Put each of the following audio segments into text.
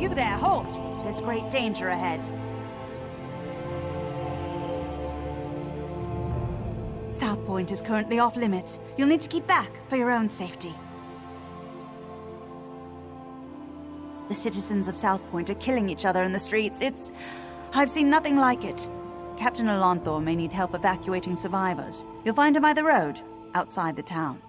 You there, halt! There's great danger ahead. South Point is currently off limits. You'll need to keep back for your own safety. The citizens of South Point are killing each other in the streets. I've seen nothing like it. Captain Alonthor may need help evacuating survivors. You'll find him by the road, outside the town.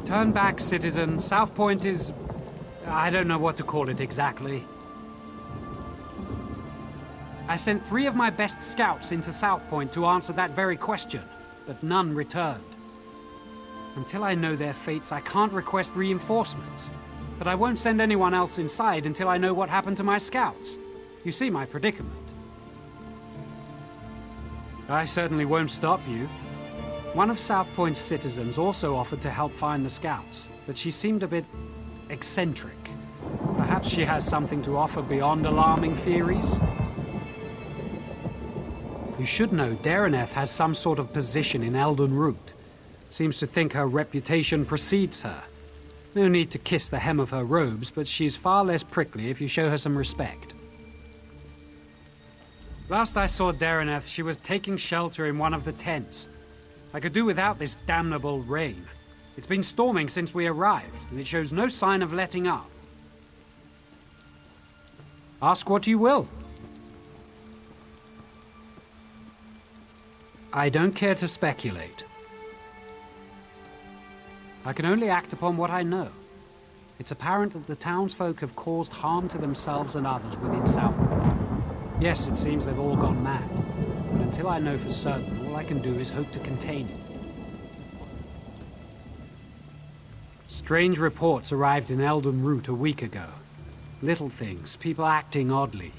Turn back, citizen. South Point is... I don't know what to call it exactly. I sent 3 of my best scouts into South Point to answer that very question, but none returned. Until I know their fates, I can't request reinforcements. But I won't send anyone else inside until I know what happened to my scouts. You see my predicament. I certainly won't stop you. One of South Point's citizens also offered to help find the scouts, but she seemed a bit eccentric. Perhaps she has something to offer beyond alarming theories? You should know Dareneth has some sort of position in Elden Root. Seems to think her reputation precedes her. No need to kiss the hem of her robes, but she's far less prickly if you show her some respect. Last I saw Dareneth, she was taking shelter in one of the tents. I could do without this damnable rain. It's been storming since we arrived, and it shows no sign of letting up. Ask what you will. I don't care to speculate. I can only act upon what I know. It's apparent that the townsfolk have caused harm to themselves and others within Southport. Yes, it seems they've all gone mad. But until I know for certain, all I can do is hope to contain it. Strange reports arrived in Elden Root a week ago. Little things, people acting oddly.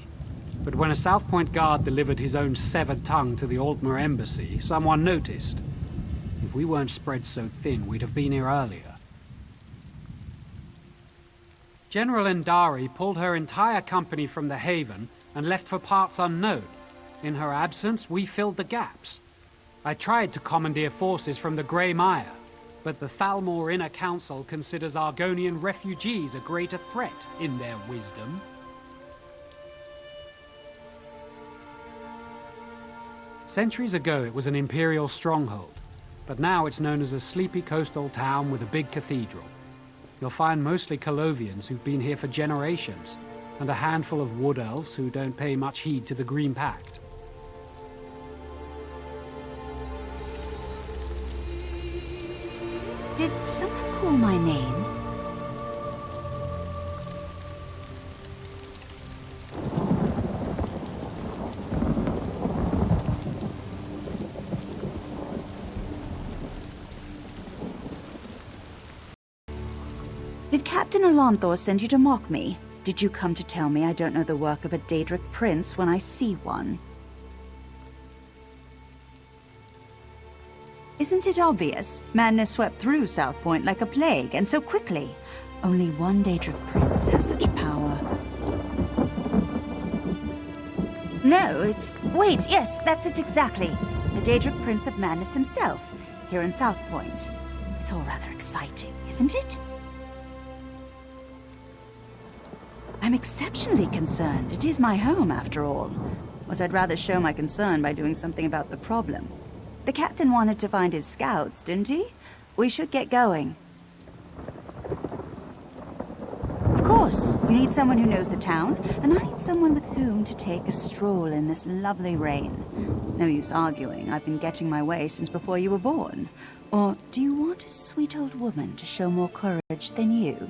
But when a South Point guard delivered his own severed tongue to the Aldmeri embassy, someone noticed. If we weren't spread so thin, we'd have been here earlier. General Endari pulled her entire company from the Haven and left for parts unknown. In her absence, we filled the gaps. I tried to commandeer forces from the Grey Mire, but the Thalmor Inner Council considers Argonian refugees a greater threat, in their wisdom. Centuries ago, it was an Imperial stronghold, but now it's known as a sleepy coastal town with a big cathedral. You'll find mostly Colovians who've been here for generations, and a handful of wood elves who don't pay much heed to the Green Pact. Did someone call my name? Did Captain Alonthor send you to mock me? Did you come to tell me I don't know the work of a Daedric prince when I see one? Isn't it obvious? Madness swept through South Point like a plague, and so quickly. Only one Daedric prince has such power. No, it's... Wait, yes, that's it exactly. The Daedric Prince of Madness himself, here in South Point. It's all rather exciting, isn't it? I'm exceptionally concerned. It is my home, after all. But I'd rather show my concern by doing something about the problem. The captain wanted to find his scouts, didn't he? We should get going. Of course, you need someone who knows the town, and I need someone with whom to take a stroll in this lovely rain. No use arguing. I've been getting my way since before you were born. Or do you want a sweet old woman to show more courage than you?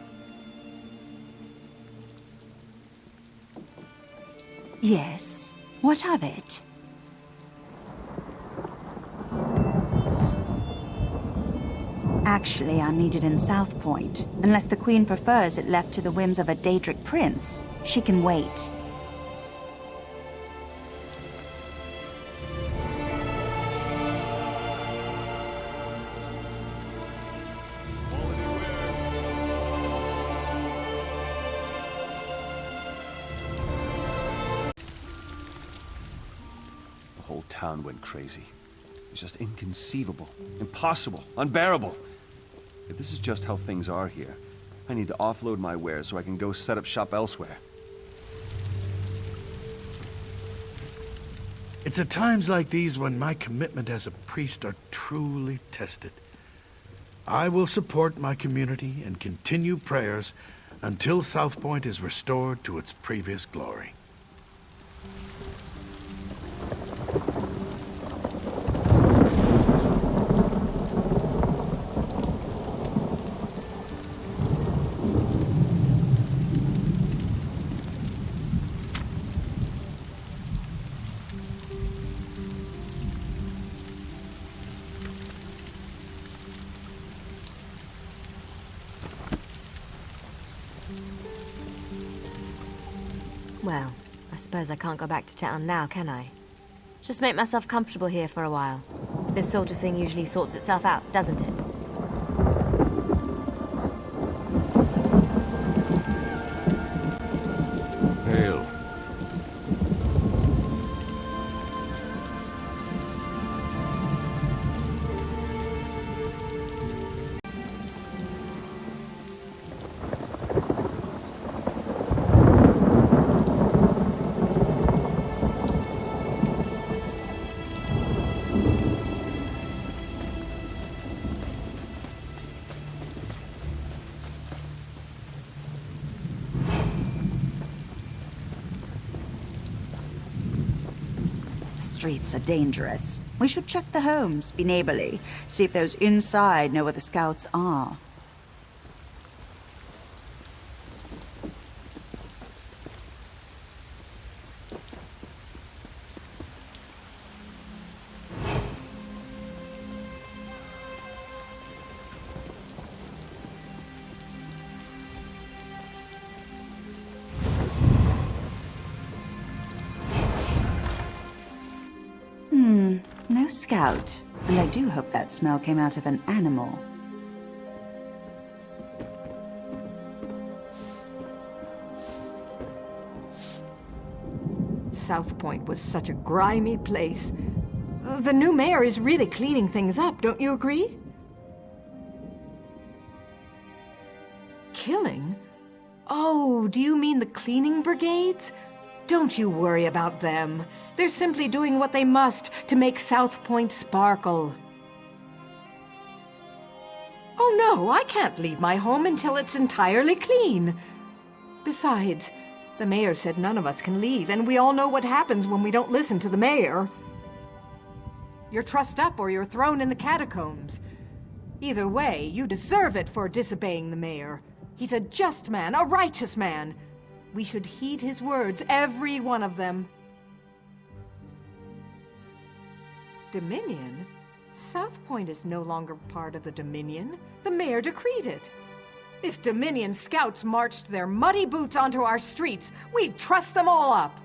Yes. What of it? Actually, I'm needed in South Point. Unless the Queen prefers it left to the whims of a Daedric prince, she can wait. The whole town went crazy. It's just inconceivable, impossible, unbearable. If this is just how things are here, I need to offload my wares so I can go set up shop elsewhere. It's at times like these when my commitment as a priest are truly tested. I will support my community and continue prayers until South Point is restored to its previous glory. Well, I suppose I can't go back to town now, can I? Just make myself comfortable here for a while. This sort of thing usually sorts itself out, doesn't it? Hail. Streets are dangerous. We should check the homes, be neighborly, see if those inside know where the scouts are. No scout. And I do hope that smell came out of an animal. South Point was such a grimy place. The new mayor is really cleaning things up, don't you agree? Killing? Oh, do you mean the cleaning brigades? Don't you worry about them. They're simply doing what they must to make South Point sparkle. Oh no, I can't leave my home until it's entirely clean. Besides, the mayor said none of us can leave, and we all know what happens when we don't listen to the mayor. You're trussed up or you're thrown in the catacombs. Either way, you deserve it for disobeying the mayor. He's a just man, a righteous man. We should heed his words, every one of them. Dominion? South Point is no longer part of the Dominion. The mayor decreed it. If Dominion scouts marched their muddy boots onto our streets, we'd truss them all up.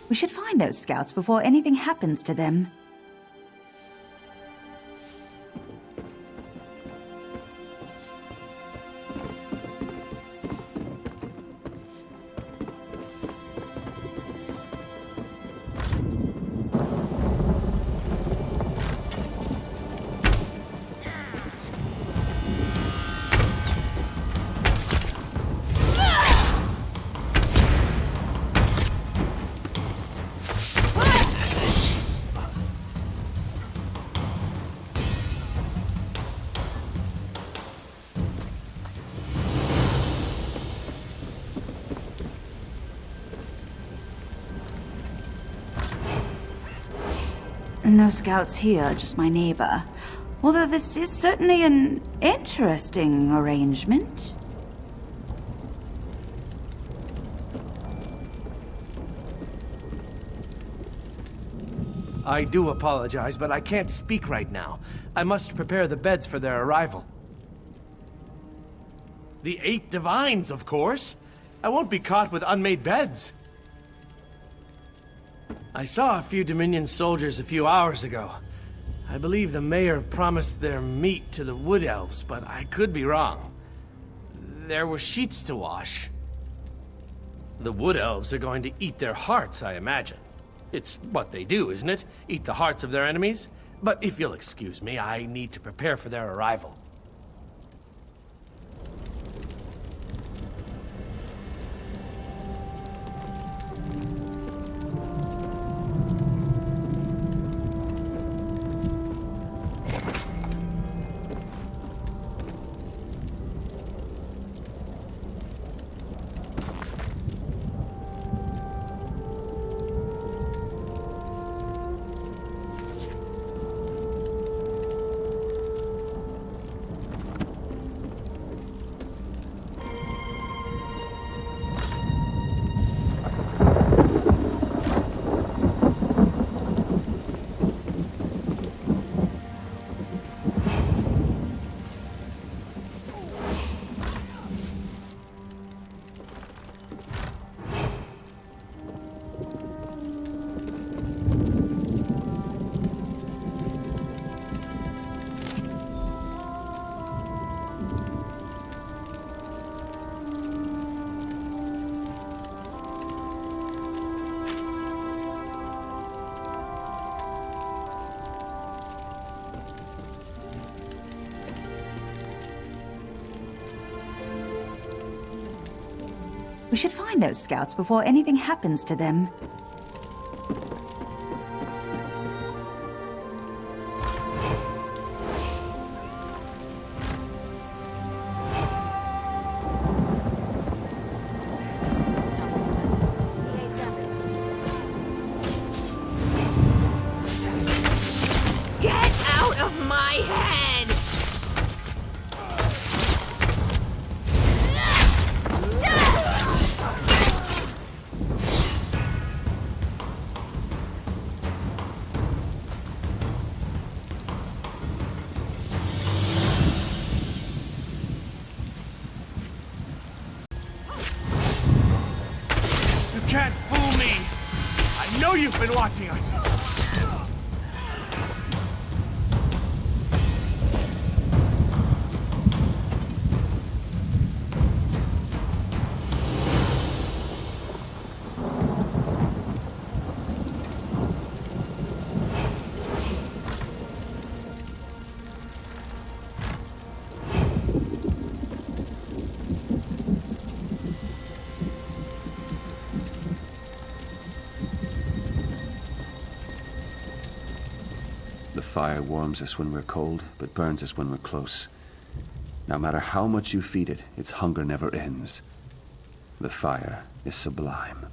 We should find those scouts before anything happens to them. No scouts here, just my neighbor. Although this is certainly an interesting arrangement. I do apologize, but I can't speak right now. I must prepare the beds for their arrival. The 8 divines, of course. I won't be caught with unmade beds. I saw a few Dominion soldiers a few hours ago. I believe the mayor promised their meat to the wood elves, but I could be wrong. There were sheets to wash. The wood elves are going to eat their hearts, I imagine. It's what they do, isn't it? Eat the hearts of their enemies? But if you'll excuse me, I need to prepare for their arrival. We should find those scouts before anything happens to them. Get out of my head! You can't fool me! I know you've been watching us! The fire warms us when we're cold, but burns us when we're close. No matter how much you feed it, its hunger never ends. The fire is sublime.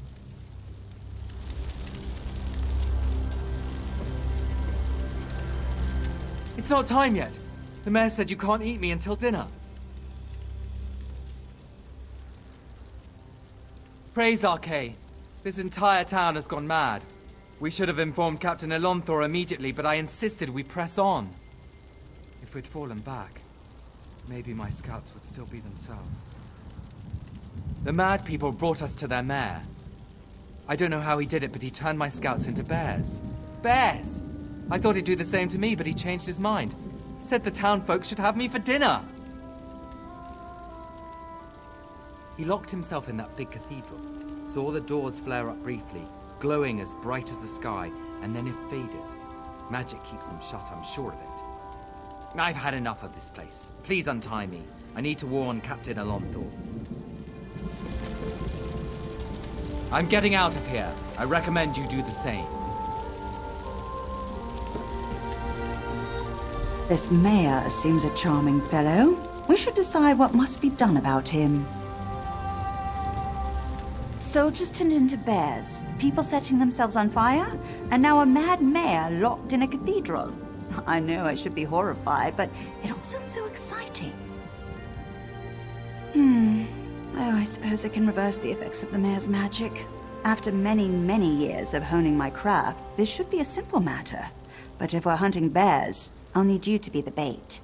It's not time yet. The mayor said you can't eat me until dinner. Praise Archay. This entire town has gone mad. We should have informed Captain Elonthor immediately, but I insisted we press on. If we'd fallen back, maybe my scouts would still be themselves. The mad people brought us to their mayor. I don't know how he did it, but he turned my scouts into bears. Bears! I thought he'd do the same to me, but he changed his mind. Said the town folks should have me for dinner. He locked himself in that big cathedral, saw the doors flare up briefly, glowing as bright as the sky, and then it faded. Magic keeps them shut, I'm sure of it. I've had enough of this place. Please untie me. I need to warn Captain Elonthor. I'm getting out of here. I recommend you do the same. This mayor seems a charming fellow. We should decide what must be done about him. Soldiers turned into bears, people setting themselves on fire, and now a mad mayor locked in a cathedral. I know I should be horrified, but it all sounds so exciting. Oh, I suppose I can reverse the effects of the mayor's magic. After many, many years of honing my craft, this should be a simple matter. But if we're hunting bears, I'll need you to be the bait.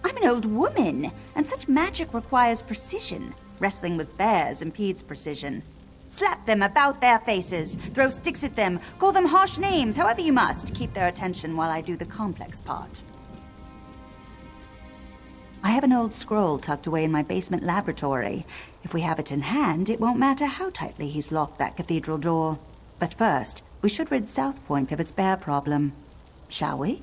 I'm an old woman, and such magic requires precision. Wrestling with bears impedes precision. Slap them about their faces, throw sticks at them, call them harsh names, however you must. Keep their attention while I do the complex part. I have an old scroll tucked away in my basement laboratory. If we have it in hand, it won't matter how tightly he's locked that cathedral door. But first, we should rid South Point of its bear problem. Shall we?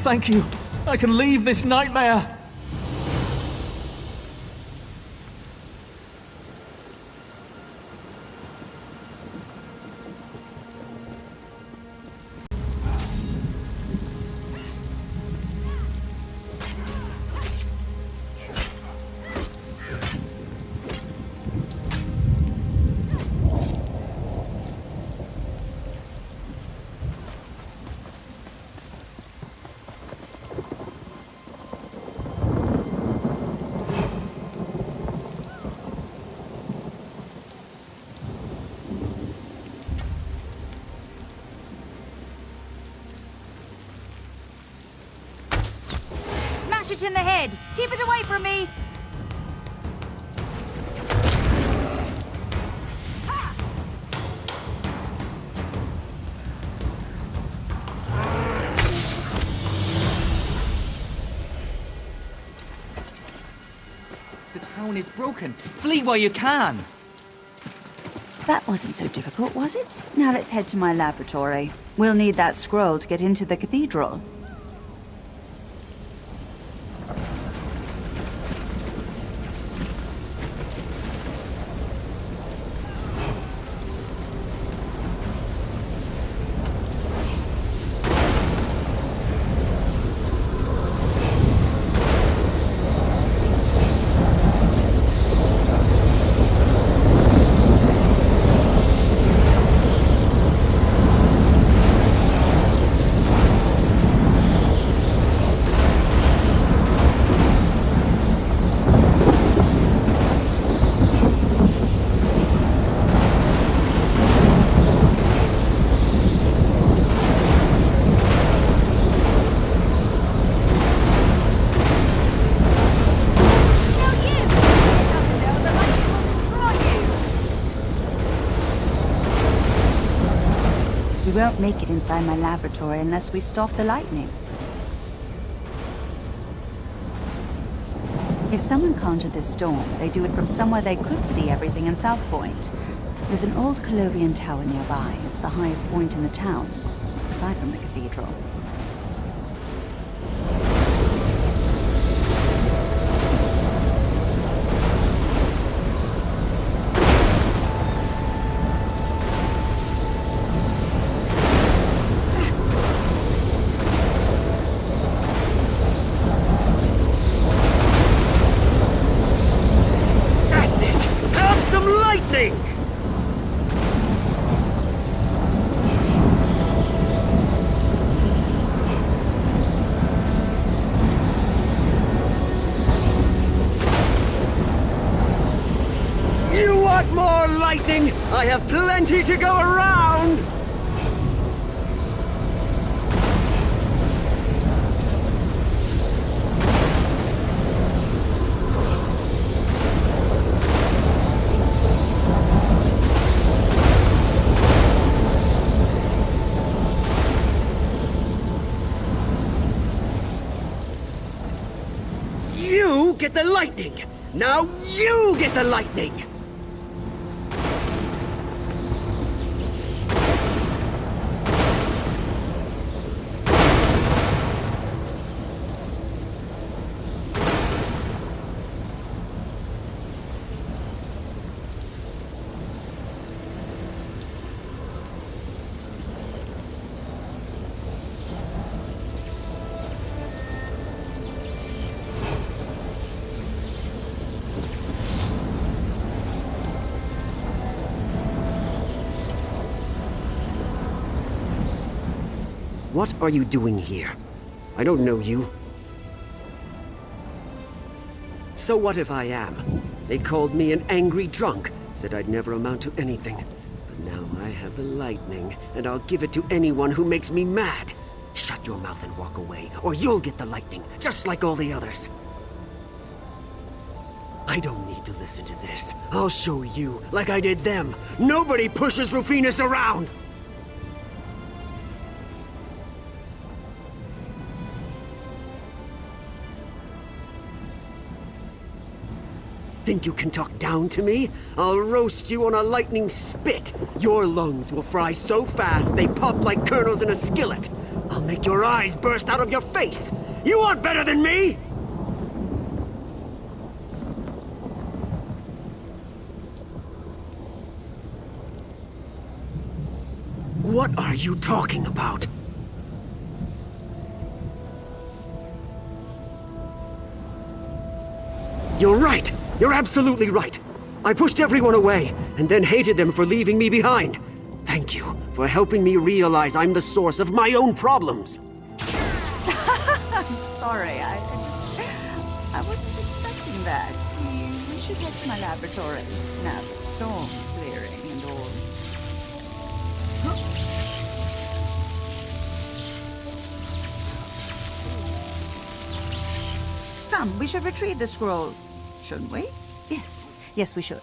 Thank you. I can leave this nightmare. Smash it in the head! Keep it away from me! The town is broken. Flee while you can. That wasn't so difficult, was it? Now let's head to my laboratory. We'll need that scroll to get into the cathedral. We won't make it inside my laboratory unless we stop the lightning. If someone conjured this storm, they do it from somewhere they could see everything in South Point. There's an old Colovian tower nearby. It's the highest point in the town, aside from the cathedral. More lightning! I have plenty to go around! get the lightning! Now you get the lightning! What are you doing here? I don't know you. So what if I am? They called me an angry drunk, said I'd never amount to anything. But now I have the lightning, and I'll give it to anyone who makes me mad. Shut your mouth and walk away, or you'll get the lightning, just like all the others. I don't need to listen to this. I'll show you, like I did them. Nobody pushes Rufinus around! Think you can talk down to me? I'll roast you on a lightning spit. Your lungs will fry so fast they pop like kernels in a skillet. I'll make your eyes burst out of your face. You aren't better than me! What are you talking about? You're right! You're absolutely right! I pushed everyone away, and then hated them for leaving me behind. Thank you for helping me realize I'm the source of my own problems. I'm sorry, I wasn't expecting that. We should head to my laboratory now that the storm's clearing and all. Come, we should retrieve the scroll, shouldn't we? Yes. Yes, we should.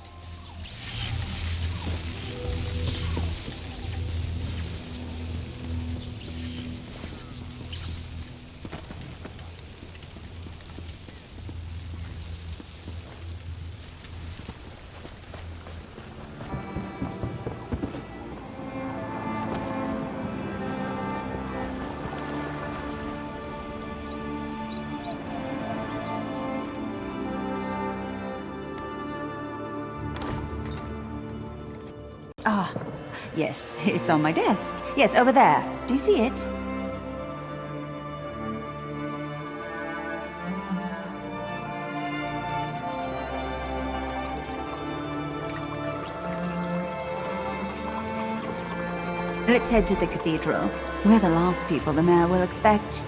Ah, yes, it's on my desk. Yes, over there. Do you see it? Let's head to the cathedral. We're the last people the mayor will expect.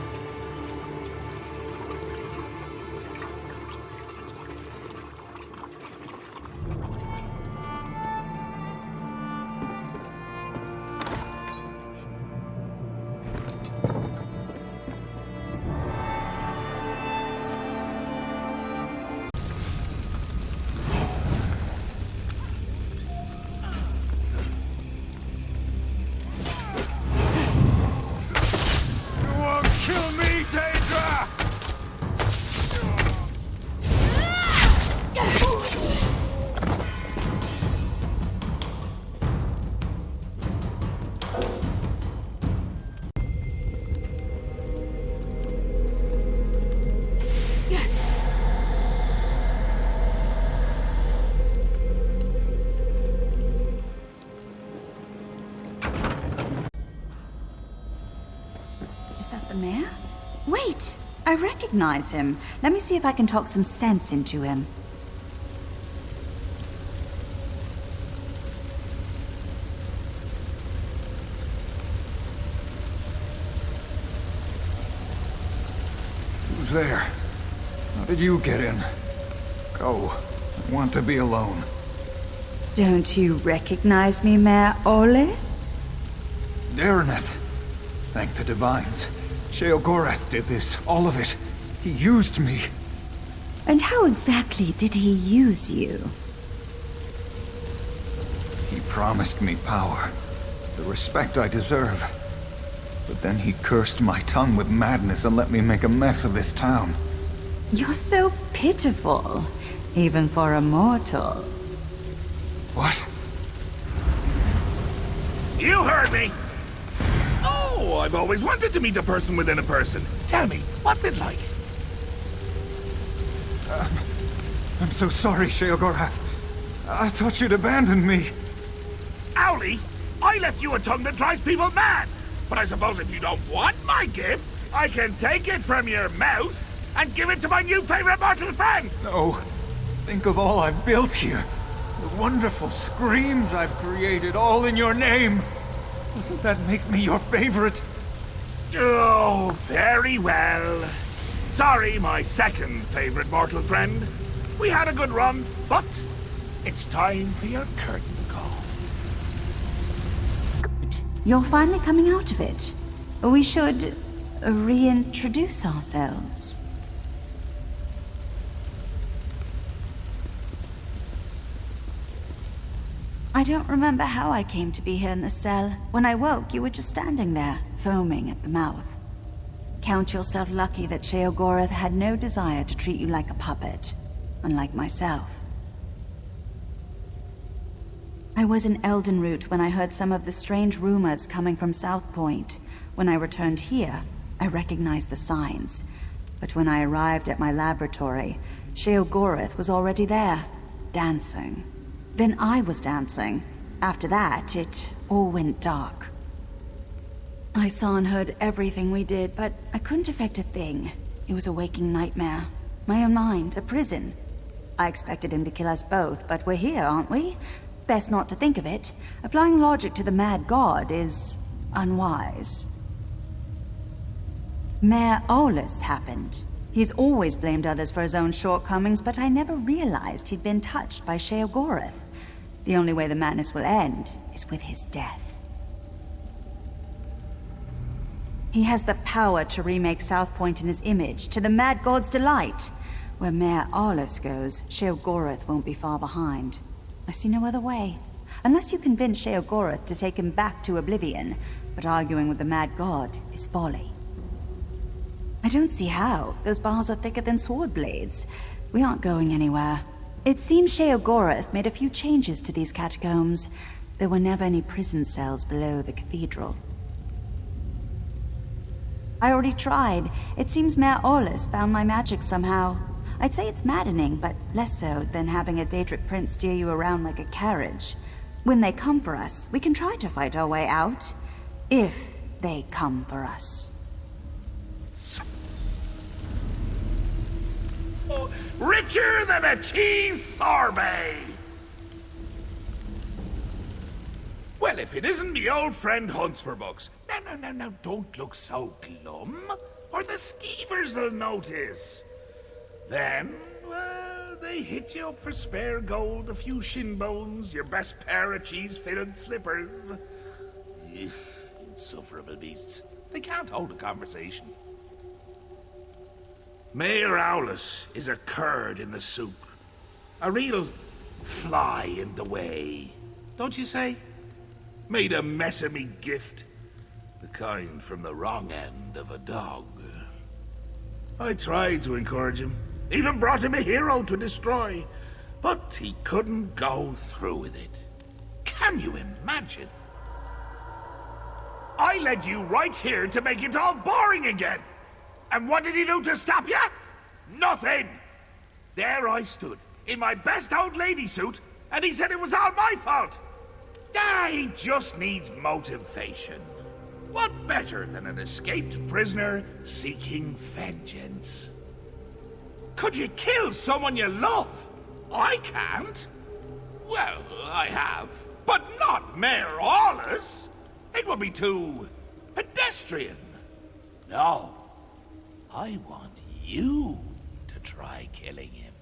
The mayor? Wait! I recognize him. Let me see if I can talk some sense into him. Who's there? How did you get in? Go. I want to be alone. Don't you recognize me, Mayor Olis? Dareneth. Thank the Divines. Sheogorath did this, all of it. He used me. And how exactly did he use you? He promised me power, the respect I deserve. But then he cursed my tongue with madness and let me make a mess of this town. You're so pitiful, even for a mortal. What? You heard me! Oh, I've always wanted to meet a person within a person. Tell me, what's it like? I'm so sorry, Sheogorath. I thought you'd abandoned me. Owlie, I left you a tongue that drives people mad. But I suppose if you don't want my gift, I can take it from your mouth and give it to my new favorite mortal friend. No. Think of all I've built here. The wonderful screams I've created, all in your name. Doesn't that make me your favorite? Oh, very well. Sorry, my second favorite mortal friend. We had a good run, but it's time for your curtain call. You're finally coming out of it. We should reintroduce ourselves. I don't remember how I came to be here in the cell. When I woke, you were just standing there, foaming at the mouth. Count yourself lucky that Sheogorath had no desire to treat you like a puppet, unlike myself. I was in Eldenroot when I heard some of the strange rumors coming from South Point. When I returned here, I recognized the signs. But when I arrived at my laboratory, Sheogorath was already there, dancing. Then I was dancing. After that, it all went dark. I saw and heard everything we did, but I couldn't affect a thing. It was a waking nightmare. My own mind, a prison. I expected him to kill us both, but we're here, aren't we? Best not to think of it. Applying logic to the mad god is unwise. Mayor Aulus happened. He's always blamed others for his own shortcomings, but I never realized he'd been touched by Sheogorath. The only way the madness will end is with his death. He has the power to remake South Point in his image, to the mad god's delight. Where Mayor Aulus goes, Sheogorath won't be far behind. I see no other way. Unless you convince Sheogorath to take him back to oblivion, but arguing with the mad god is folly. I don't see how. Those bars are thicker than sword blades. We aren't going anywhere. It seems Sheogorath made a few changes to these catacombs. There were never any prison cells below the cathedral. I already tried. It seems Mayor Aulus found my magic somehow. I'd say it's maddening, but less so than having a Daedric prince steer you around like a carriage. When they come for us, we can try to fight our way out. If they come for us. Richer than a cheese sorbet! Well, if it isn't me old friend Hunts for Books. No, don't look so glum, or the skeevers will notice. Then, well, they hit you up for spare gold, a few shin bones, your best pair of cheese-fitted slippers. Insufferable beasts. They can't hold a conversation. Mayor Aulus is a curd in the soup. A real fly in the way, don't you say? Made a mess of me gift. The kind from the wrong end of a dog. I tried to encourage him. Even brought him a hero to destroy. But he couldn't go through with it. Can you imagine? I led you right here to make it all boring again. And what did he do to stop you? Nothing! There I stood, in my best old lady suit, and he said it was all my fault. He just needs motivation. What better than an escaped prisoner seeking vengeance? Could you kill someone you love? I can't. Well, I have, but not Mayor Aulus. It would be too pedestrian. No. I want you to try killing him.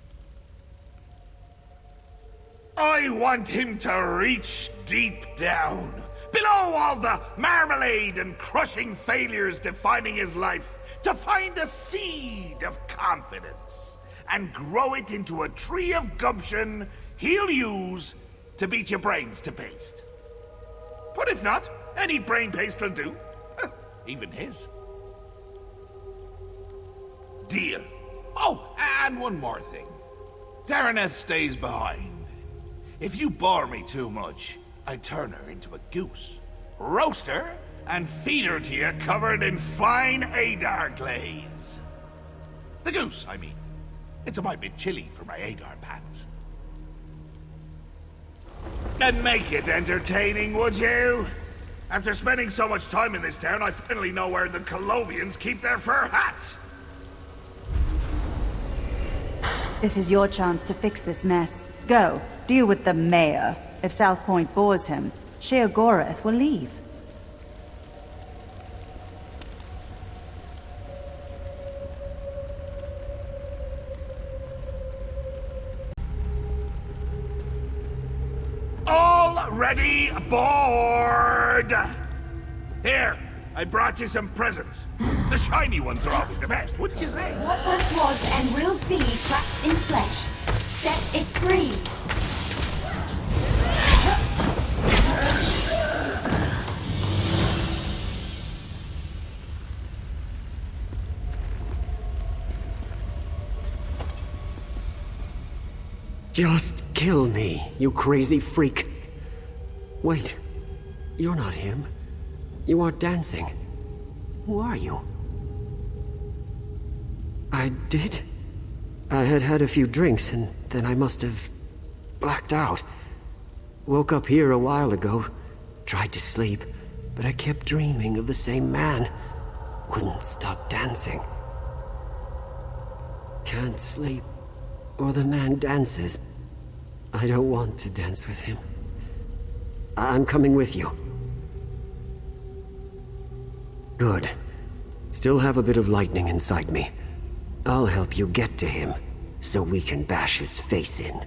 I want him to reach deep down, below all the marmalade and crushing failures defining his life, to find a seed of confidence and grow it into a tree of gumption he'll use to beat your brains to paste. But if not, any brain paste will do. Even his. Deal. Oh, and one more thing. Dareneth stays behind. If you bore me too much, I'd turn her into a goose, roast her, and feed her to you covered in fine Adar glaze. The goose, I mean. It's a mite bit chilly for my Adar pants. And make it entertaining, would you? After spending so much time in this town, I finally know where the Colovians keep their fur hats. This is your chance to fix this mess. Go, deal with the mayor. If South Point bores him, Sheogorath will leave. Already aboard! Here, I brought you some presents. The shiny ones are always the best, wouldn't you say? What once was and will be trapped in flesh. Set it free. Just kill me, you crazy freak. Wait, you're not him. You aren't dancing. Who are you? I did? I had had a few drinks, and then I must have blacked out. Woke up here a while ago, tried to sleep, but I kept dreaming of the same man. Wouldn't stop dancing. Can't sleep, or the man dances. I don't want to dance with him. I'm coming with you. Good. Still have a bit of lightning inside me. I'll help you get to him, so we can bash his face in.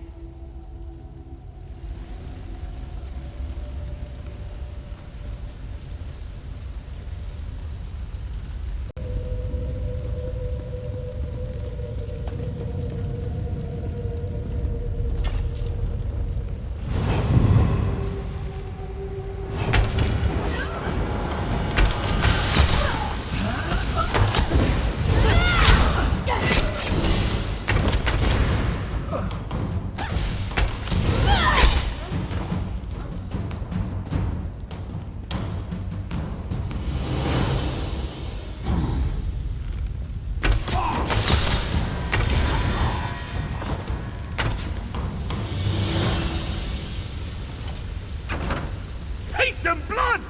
Haste and blood!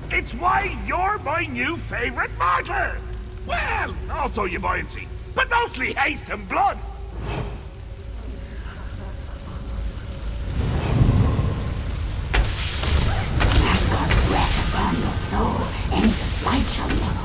It's why you're my new favorite mortal! Well, also your buoyancy, but mostly haste and blood! Let God's breath upon your soul and just light your level.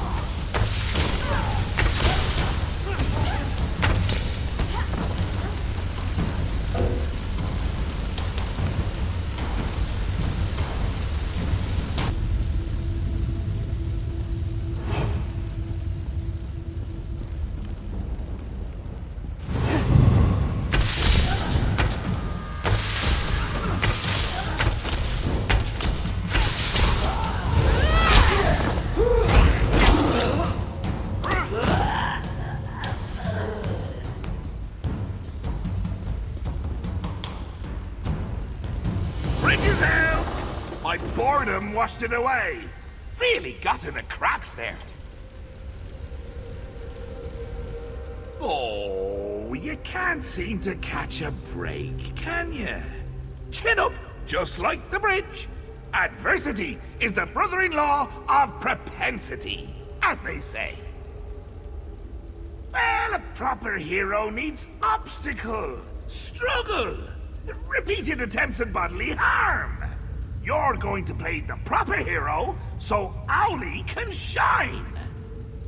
Bridges out! My boredom washed it away. Really got in the cracks there. Oh, you can't seem to catch a break, can you? Chin up, just like the bridge. Adversity is the brother-in-law of propensity, as they say. Well, a proper hero needs obstacle, struggle, repeated attempts at bodily harm. You're going to play the proper hero so Owlie can shine.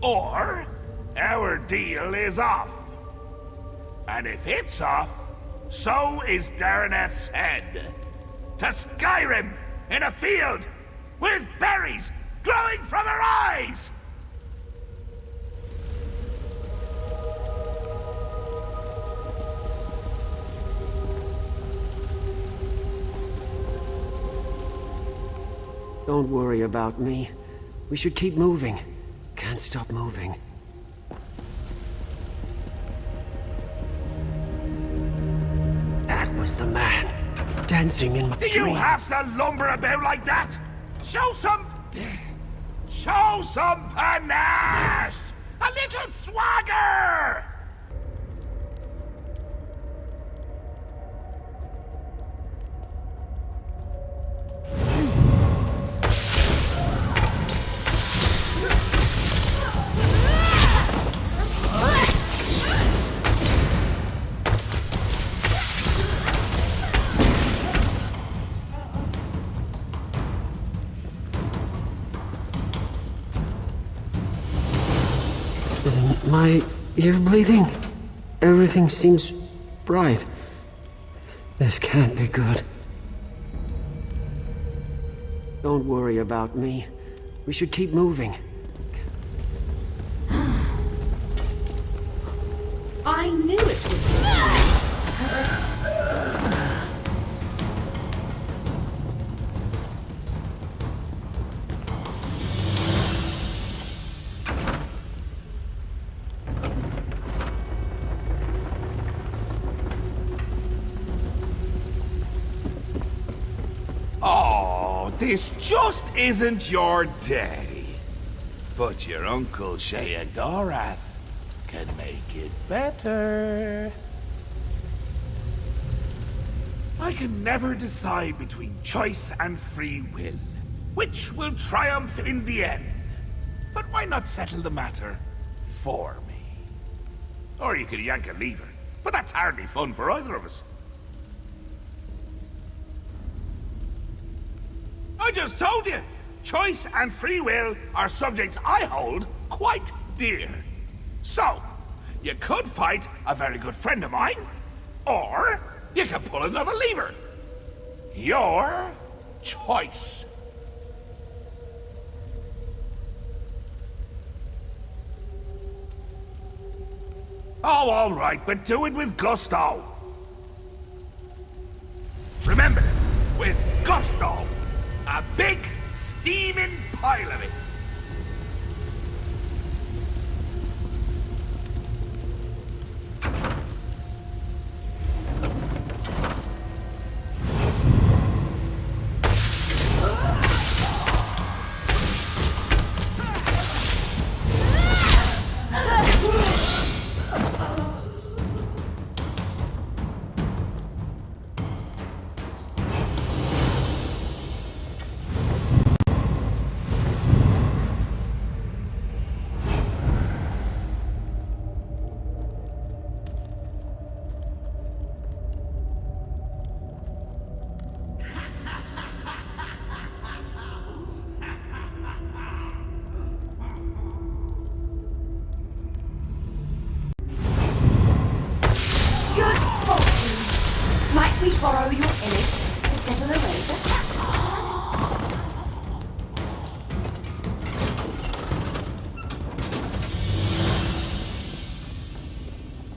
Or our deal is off. And if it's off, so is Dareneth's head. To Skyrim, in a field, with berries growing from her eyes! Don't worry about me. We should keep moving. Can't stop moving. dancing in my Do you dreams. have to lumber about like that? Show some panache! A little swagger! Isn't my ear bleeding? Everything seems bright. This can't be good. Don't worry about me. We should keep moving. I knew it would be. Oh, this just isn't your day. But your Uncle Sheogorath can make it better. I can never decide between choice and free will. Which will triumph in the end? But why not settle the matter for me? Or you could yank a lever, but that's hardly fun for either of us. I just told you, choice and free will are subjects I hold quite dear. So, you could fight a very good friend of mine, or you could pull another lever. Your choice. Oh, all right, but do it with gusto. Remember, with gusto. A big, steaming pile of it. Might we borrow your ellipse to settle a wager?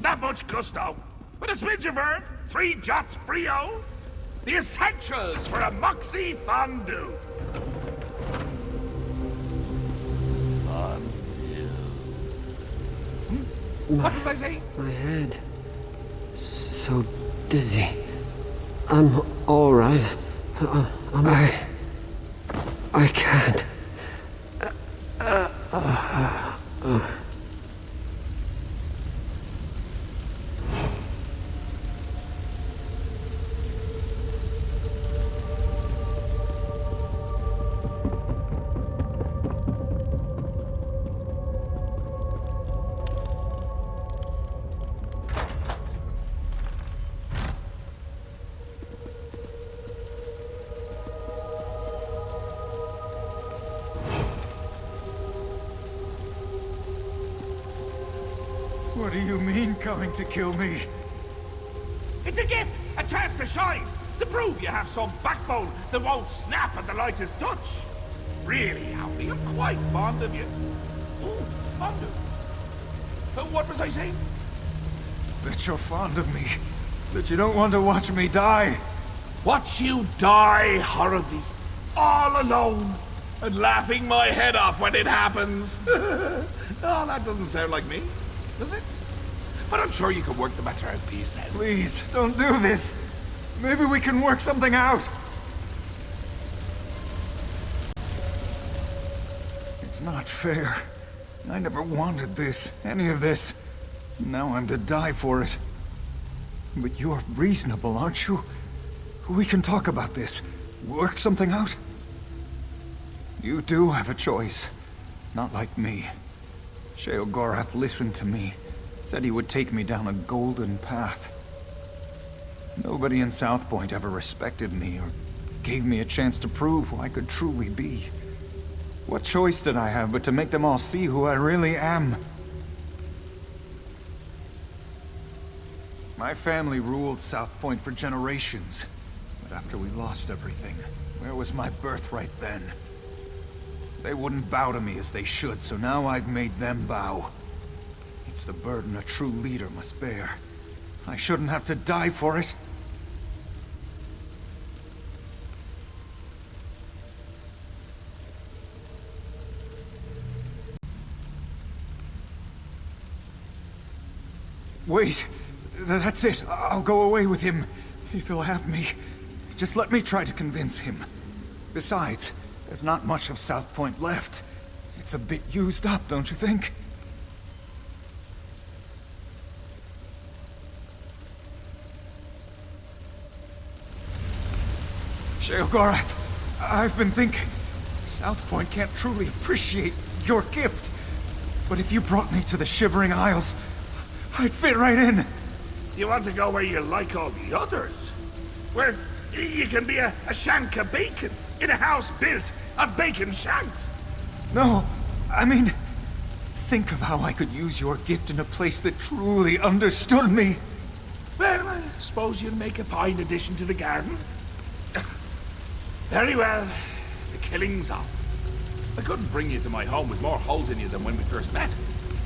Not much gusto, but a smidge of verve, 3 jots brio, the essentials for a moxie fondue. Fondue. What was I saying? My head. So dizzy. I'm all right. I can't. What do you mean, coming to kill me? It's a gift, a chance to shine, to prove you have some backbone that won't snap at the lightest touch. Really, Howley, I'm quite fond of you. Ooh, fond of. What was I saying? That you're fond of me. That you don't want to watch me die. Watch you die horribly, all alone, and laughing my head off when it happens. Oh, that doesn't sound like me, does it? But I'm sure you can work the matter out for yourself. Please, don't do this. Maybe we can work something out. It's not fair. I never wanted this, any of this. Now I'm to die for it. But you're reasonable, aren't you? We can talk about this. Work something out. You do have a choice. Not like me. Sheogorath listened to me. Said he would take me down a golden path. Nobody in South Point ever respected me or gave me a chance to prove who I could truly be. What choice did I have but to make them all see who I really am? My family ruled South Point for generations. But after we lost everything, where was my birthright then? They wouldn't bow to me as they should, so now I've made them bow. It's the burden a true leader must bear. I shouldn't have to die for it. Wait, that's it. I'll go away with him, if he'll have me. Just let me try to convince him. Besides, there's not much of South Point left. It's a bit used up, don't you think? Sheogorath, I've been thinking. South Point can't truly appreciate your gift. But if you brought me to the Shivering Isles, I'd fit right in. You want to go where you like all the others? Where you can be a shank of bacon in a house built of bacon shanks? No, I mean, think of how I could use your gift in a place that truly understood me. Well, I suppose you'd make a fine addition to the garden. Very well. The killing's off. I couldn't bring you to my home with more holes in you than when we first met.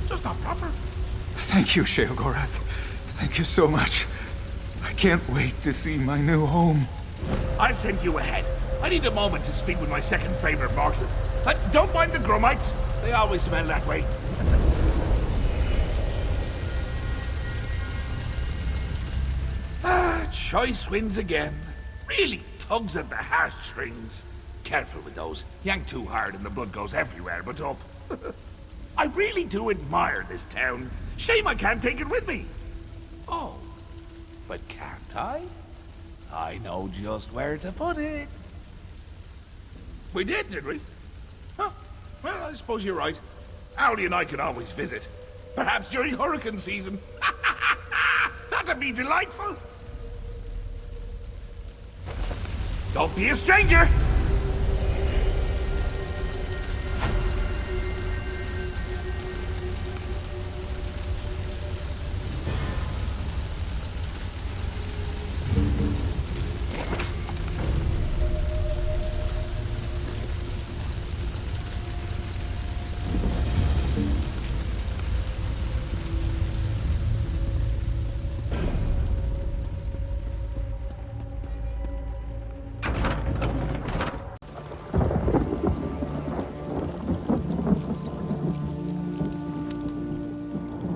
Just not proper. Thank you, Sheogorath. Thank you so much. I can't wait to see my new home. I'll send you ahead. I need a moment to speak with my second favorite mortal. Don't mind the grummites. They always smell that way. Choice wins again. Really tugs at the heartstrings. Careful with those. Yank too hard and the blood goes everywhere but up. I really do admire this town. Shame I can't take it with me. Oh, but can't I? I know just where to put it. We did we? Huh. Well, I suppose you're right. Owlie and I can always visit. Perhaps during hurricane season. That'd be delightful. Don't be a stranger.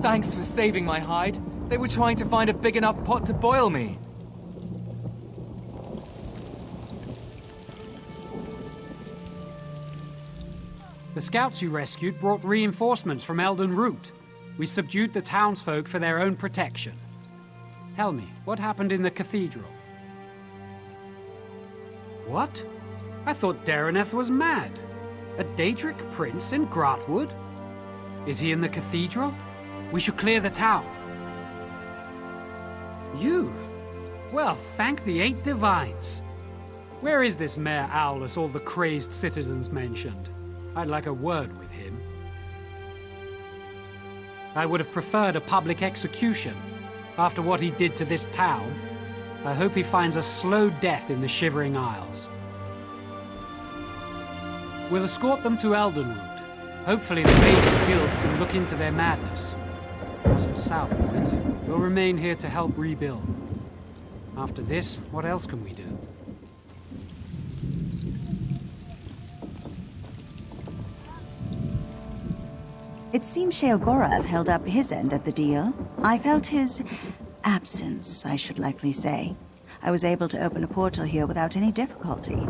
Thanks for saving my hide. They were trying to find a big enough pot to boil me. The scouts you rescued brought reinforcements from Elden Root. We subdued the townsfolk for their own protection. Tell me, what happened in the cathedral? What? I thought Dareneth was mad. A Daedric prince in Gratwood? Is he in the cathedral? We should clear the town. You? Well, thank the 8 divines. Where is this Mayor Owlus all the crazed citizens mentioned? I'd like a word with him. I would have preferred a public execution. After what he did to this town, I hope he finds a slow death in the Shivering Isles. We'll escort them to Eldenwood. Hopefully the Mages Guild can look into their madness. As for South Point, we'll remain here to help rebuild. After this, what else can we do? It seems Sheogorath held up his end of the deal. I felt his absence, I should likely say. I was able to open a portal here without any difficulty.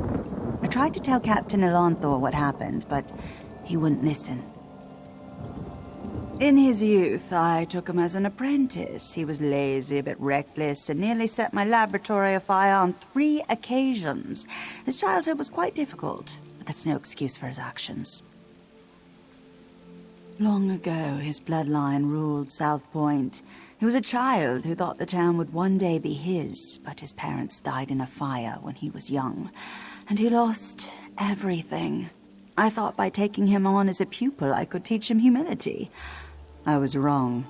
I tried to tell Captain Elonthor what happened, but he wouldn't listen. In his youth, I took him as an apprentice. He was lazy, a bit reckless, and nearly set my laboratory afire on 3 occasions. His childhood was quite difficult, but that's no excuse for his actions. Long ago, his bloodline ruled South Point. He was a child who thought the town would one day be his, but his parents died in a fire when he was young, and he lost everything. I thought by taking him on as a pupil, I could teach him humility. I was wrong.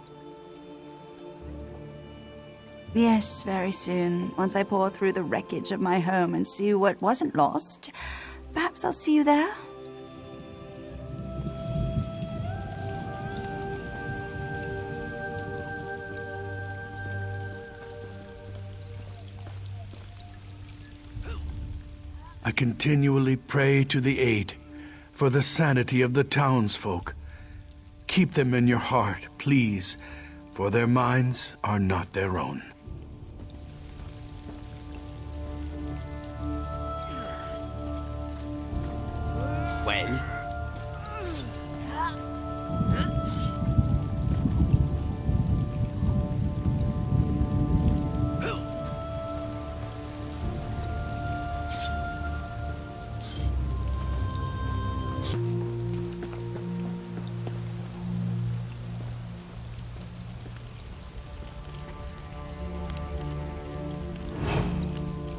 Yes, very soon, once I pour through the wreckage of my home and see what wasn't lost, perhaps I'll see you there? I continually pray to the Eight for the sanity of the townsfolk. Keep them in your heart, please, for their minds are not their own. Well?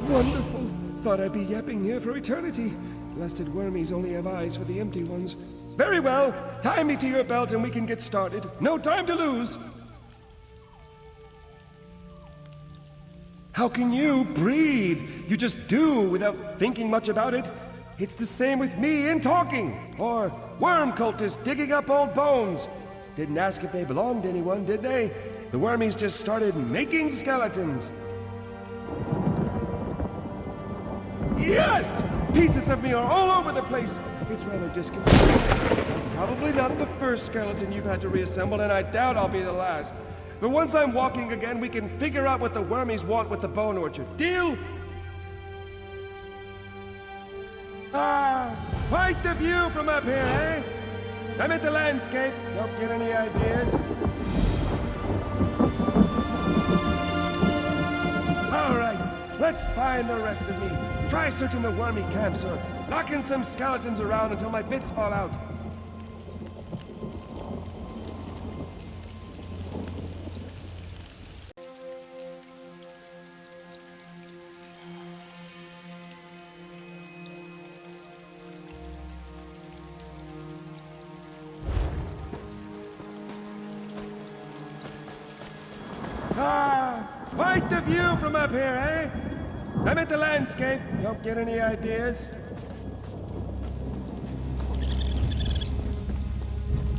Wonderful. Thought I'd be yapping here for eternity. Lasted wormies only have eyes for the empty ones. Very well. Tie me to your belt and we can get started. No time to lose. How can you breathe? You just do without thinking much about it. It's the same with me in talking. Or worm cultists digging up old bones. Didn't ask if they belonged to anyone, did they? The wormies just started making skeletons. Yes! Pieces of me are all over the place. It's rather disconcerting. Probably not the first skeleton you've had to reassemble, and I doubt I'll be the last. But once I'm walking again, we can figure out what the wormies want with the bone orchard. Deal? Ah, quite the view from up here, eh? I'm at the landscape. Don't get any ideas. All right, let's find the rest of me. Try searching the wormy camps or knocking some skeletons around until my bits fall out. Ah, quite the view from up here, eh? I'm at the landscape. Don't get any ideas.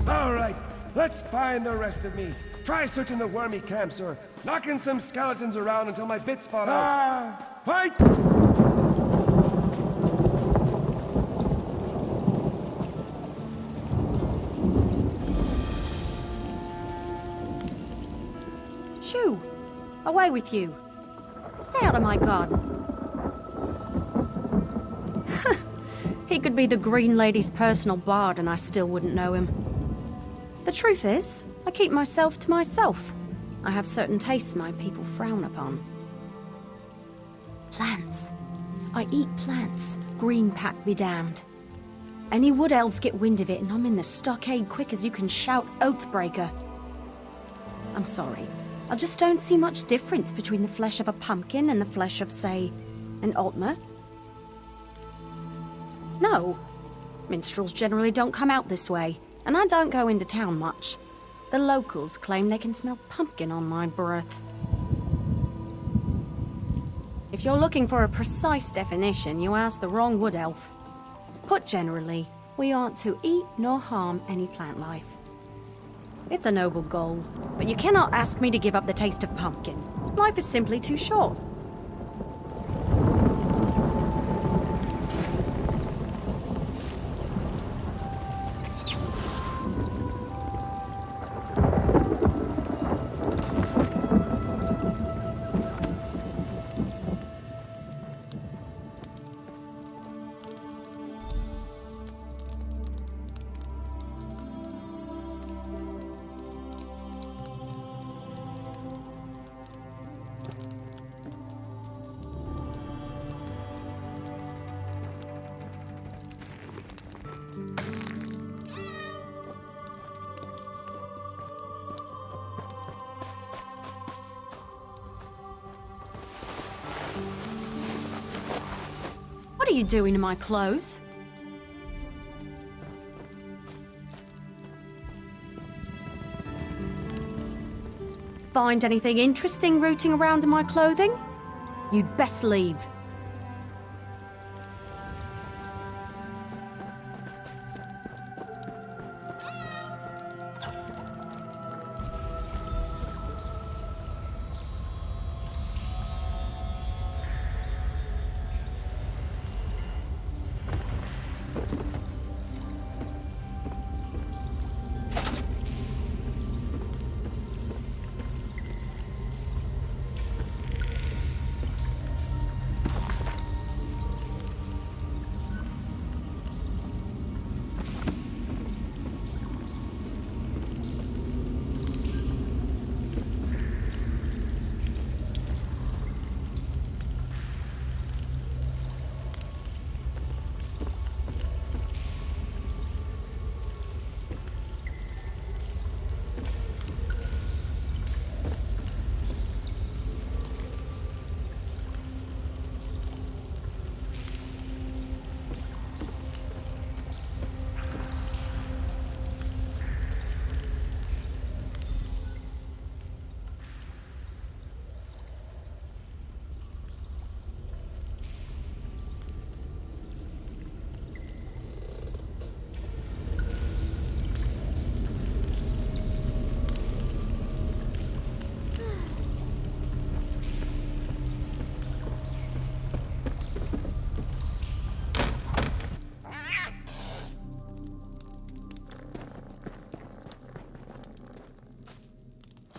All right, let's find the rest of me. Try searching the wormy camps or knocking some skeletons around until my bits fall out. Ah, quite... Shoo! Away with you. Stay out of my garden. He could be the Green Lady's personal bard and I still wouldn't know him. The truth is, I keep myself to myself. I have certain tastes my people frown upon. Plants. I eat plants. Green pack be damned. Any wood elves get wind of it and I'm in the stockade quick as you can shout Oathbreaker. I'm sorry. I just don't see much difference between the flesh of a pumpkin and the flesh of, say, an Aldmeri. No. Minstrels generally don't come out this way, and I don't go into town much. The locals claim they can smell pumpkin on my breath. If you're looking for a precise definition, you ask the wrong wood elf. Put generally, we aren't to eat nor harm any plant life. It's a noble goal, but you cannot ask me to give up the taste of pumpkin. Life is simply too short. you doing to my clothes? Find anything interesting rooting around in my clothing? You'd best leave.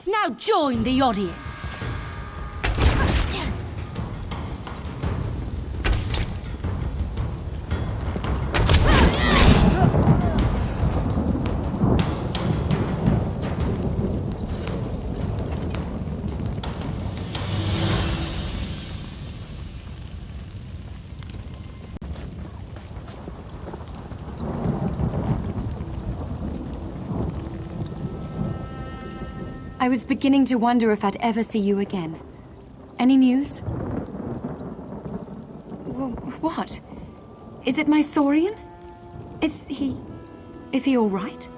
Now join the audience. I was beginning to wonder if I'd ever see you again. Any news? What? Is it my Saurian? Is he all right?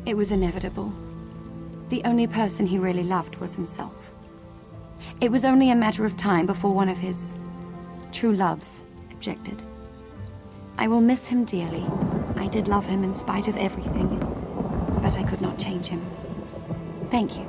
It was inevitable. The only person he really loved was himself. It was only a matter of time before one of his true loves objected. I will miss him dearly. I did love him in spite of everything, but I could not change him. Thank you.